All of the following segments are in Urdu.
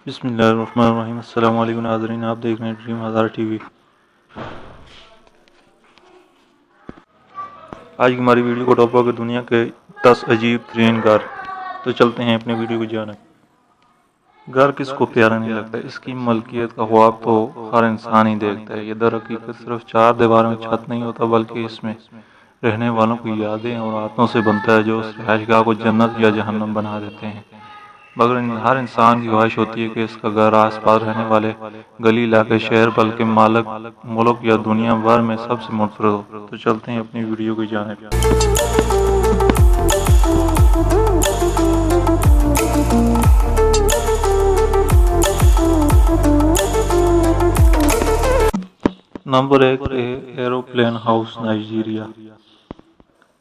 بسم اللہ الرحمن الرحیم۔ السلام علیکم ناظرین، آپ دیکھ رہے ہیں ڈریم ہزار ٹی وی۔ آج کی ہماری ویڈیو کو ٹاپک ہے دنیا کے 10 عجیب ترین گھر۔ تو چلتے ہیں اپنے ویڈیو کو جانب۔ گھر کس کو پیارا نہیں لگتا؟ اس کی ملکیت کا خواب تو ہر انسان ہی دیکھتا ہے۔ یہ در حقیقت صرف 4 دیواروں میں چھت نہیں ہوتا، بلکہ اس میں رہنے والوں کی یادیں اور عادتوں سے بنتا ہے جو اس رہائش گاہ کو جنت یا جہنم بنا دیتے ہیں۔ مگر ہر انسان کی خواہش ہوتی ہے کہ اس کا گھر آس پاس رہنے والے گلی علاقے شہر بلکہ ملک یا دنیا بھر میں سب سے منفرد ہو۔ تو چلتے ہیں اپنی ویڈیو کی جانب۔ Number 1 aeroplane house, Nigeria.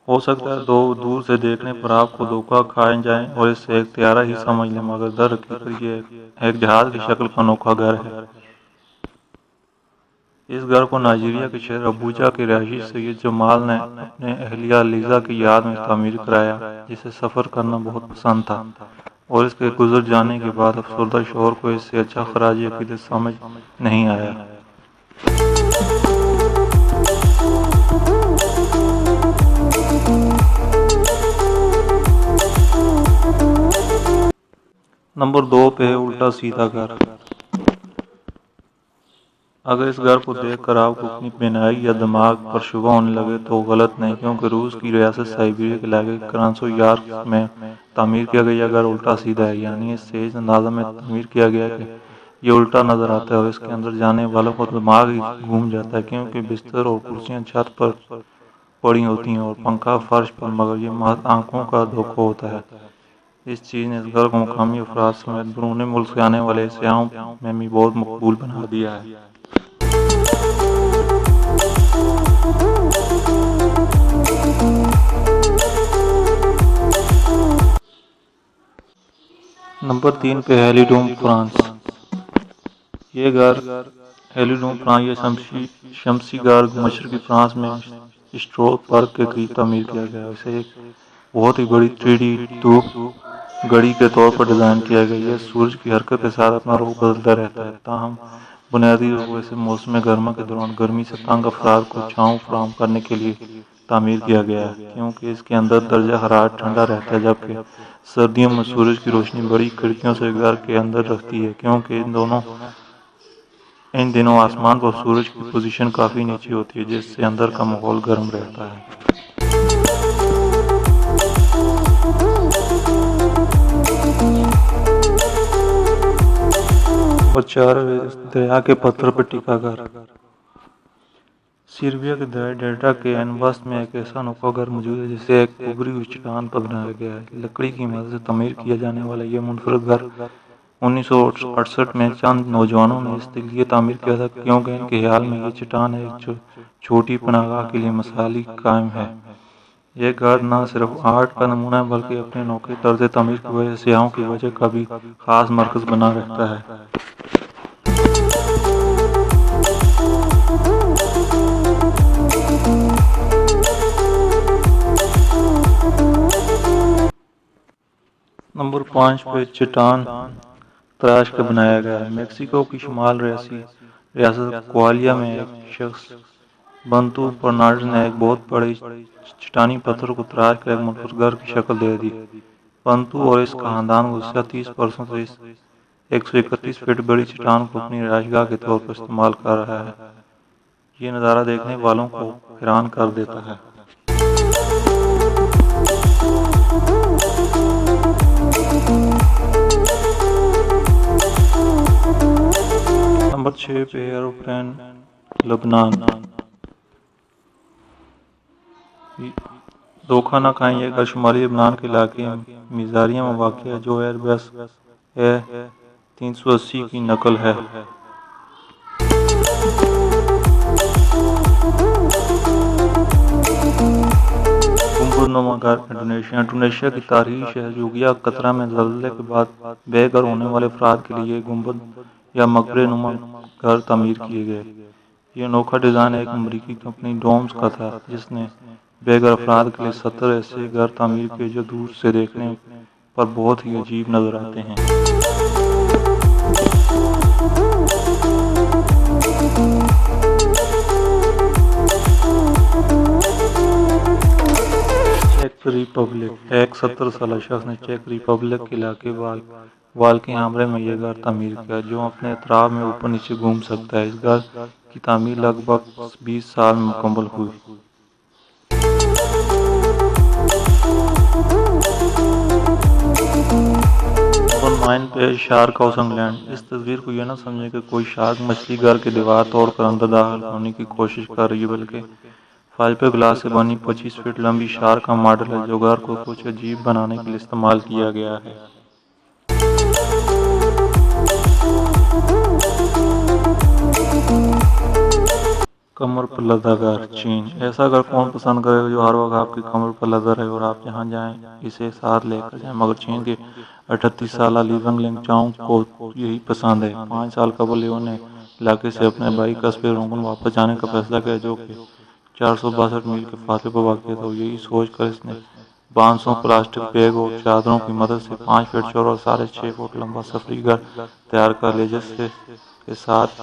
ہو سکتا ہے دور سے دیکھنے پر آپ کو دھوکہ کھائے جائیں اور اسے ایک طیارہ ہی سمجھ لیں، مگر در حقیقت یہ ایک جہاز کی شکل کا انوکھا گھر ہے۔ اس گھر کو نائجیریا کے شہر ابوجا کے رہائشی سید جمال نے اپنے اہلیہ لیزا کی یاد میں تعمیر کرایا، جسے سفر کرنا بہت پسند تھا اور اس کے گزر جانے کے بعد افسردہ شوہر کو اس سے اچھا خراج عقیدت سمجھ نہیں آیا۔ نمبر 2 پہ ہے الٹا سیدھا گھر۔ اگر اس گھر کو دیکھ کر آپ کو اپنی بینائی یا دماغ پر شبہ ہونے لگے تو غلط نہیں، کیونکہ روس کی ریاست سائبیریا کے علاقے کراسنویارسک میں تعمیر کیا گیا یہ گھر الٹا سیدھا ہے، یعنی اس سے اس انداز میں تعمیر کیا گیا کہ یہ الٹا نظر آتا ہے اور اس کے اندر جانے والوں کو دماغ ہی گھوم جاتا ہے، کیونکہ بستر اور کرسیاں چھت پر پڑی ہوتی ہیں اور پنکھا فرش پر، مگر یہ محض آنکھوں کا دھوکہ ہوتا ہے۔ اس چیز نے اس گھر کو مقامی افراد سمیت بیرون ملک سے آنے والے سیاحوں میں بھی بہت مقبول بنا دیا ہے۔ نمبر 3 پہ ہیلیڈوم، فرانس۔ یہ گھر ہیلیڈوم فرانس یا شمسی گھر مشرقی فرانس میں اسٹروک پارک کے قریب تعمیر کیا گیا ہے۔ اسے ایک بہت ہی بڑی 3D دھوپ گھڑی کے طور پر ڈیزائن کیا گیا ہے۔ یہ سورج کی حرکت کے ساتھ اپنا رخ بدلتا رہتا ہے، تاہم بنیادی روپ سے اسے موسم گرما کے دوران گرمی سے تنگ افراد کو چھاؤں فراہم کرنے کے لیے تعمیر کیا گیا ہے، کیونکہ اس کے اندر درجہ حرارت ٹھنڈا رہتا ہے، جبکہ سردیوں میں سورج کی روشنی بڑی کھڑکیوں سے گھر کے اندر رکھتی ہے، کیونکہ ان دنوں آسمان پر سورج کی پوزیشن کافی نیچے ہوتی ہے، جس سے اندر کا ماحول گرم رہتا ہے۔ نمبر 4 دریا کے پتھر پر ٹکا گھر۔ سربیا کے دریائے ڈیلٹا کے اینوس میں ایک ایسا انوکھا گھر موجود ہے جسے ایک ابھری ہوئی چٹان پر بنایا گیا ہے۔ لکڑی کی مدد سے تعمیر کیا جانے والا یہ منفرد گھر 1968 میں چند نوجوانوں نے اس لیے تعمیر کیا تھا کیونکہ ان کے خیال میں یہ چٹان ایک چھوٹی پناہ گاہ کے لیے مثالی قائم ہے۔ یہ گھر نہ صرف آرٹ کا نمونہ ہے بلکہ اپنے انوکھے طرز تعمیر کی وجہ سے سیاحوں کی توجہ کا بھی خاص مرکز بنا رہتا ہے۔ نمبر 5 پہ چٹان تراش کر بنایا گیا ہے۔ میکسیکو کی شمال ریاست کوالیا میں ایک شخص بنتو فرنانڈز نے ایک بہت بڑے چٹانی پتھر کو تراش کر ایک منفرد گھر کی شکل دے دی۔ بنتو اور اس کا خاندان گزشتہ 30 برسوں سے اس 131 فٹ بڑی چٹان کو اپنی رہائش گاہ کے طور پر استعمال کر رہا ہے۔ یہ نظارہ دیکھنے والوں کو حیران کر دیتا ہے۔ نمبر 6 پہ ایروپلین، لبنان۔ دھوکہ نہ کھائیں، یہ گھر شمالی لبنان کے علاقے میزاریا میں واقع ہے، جو ایئر بس A380 کی نقل ہے۔ گنبد نما گھر، انڈونیشیا کی تاریخی شہر یوگیاکرتا میں زلزلے کے بعد بے گھر ہونے والے افراد کے لیے گنبد یا مقبرے نما گھر تعمیر کیے گئے۔ یہ انوکھا ڈیزائن ایک امریکی کمپنی ڈومز کا تھا، جس نے بے گھر افراد کے لیے 70 ایسے گھر تعمیر کیے جو دور سے دیکھنے پر بہت ہی عجیب نظر آتے ہیں۔ ریپبلک۔ ایک 70 سالہ شخص نے چیک ریپبلک کے علاقے والکی ہامرے میں یہ گھر تعمیر کیا، جو اپنے اطراف میں اوپر نیچے گھوم سکتا ہے۔ اس گھر کی تعمیر لگ بھگ 20 سال میں مکمل ہوئی۔ نمبر 9 پہ شارک ہاؤس انگلینڈ۔ اس تصویر کو یہ نہ سمجھیں کہ کوئی شارک مچھلی گھر کی دیوار توڑ کر اندر داخل ہونے کی کوشش کر رہی ہے، بلکہ فائبر گلاس سے بنی 25 فٹ لمبی شارک کا ماڈل ہے، جو گھر کو کچھ عجیب بنانے کے لیے استعمال کیا گیا ہے۔ کمر پر لدا گھر، چین۔ ایسا گھر کون پسند کرے گا جو ہر وقت آپ کی کمر پر لدا رہے اور آپ جہاں جائیں اسے ساتھ لے کر جائیں؟ مگر چین کے 38 سالہ لی ونگ لنگ چاؤ کو یہی پسند ہے۔ 5 سال قبل لیو نے علاقے سے اپنے بھائی قصبے رونگن واپس جانے کا فیصلہ کیا، جو کہ 462 میل کے فاصلے پر واقع تھا۔ یہی سوچ کر اس نے 500 پلاسٹک بیگ اور چادروں کی مدد سے 5 فٹ چوڑا اور 6.5 فٹ لمبا سفری گھر تیار کر لیا، جس کے ساتھ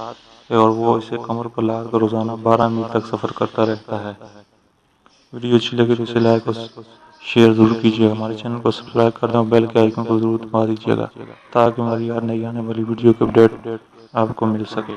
ہے اور وہ اسے کمر پر لاد کر روزانہ 12 میل تک سفر کرتا رہتا ہے۔ ویڈیو اچھی لگے تو اسے لائک اور شیئر ضرور کیجیے گا۔ ہمارے چینل کو سبسکرائب کر دیں اور بیل کے آئیکن کو ضرور دبا دیجیے گا، تاکہ ہماری ہر نئی آنے والی ویڈیو کی اپڈیٹ آپ کو مل سکے۔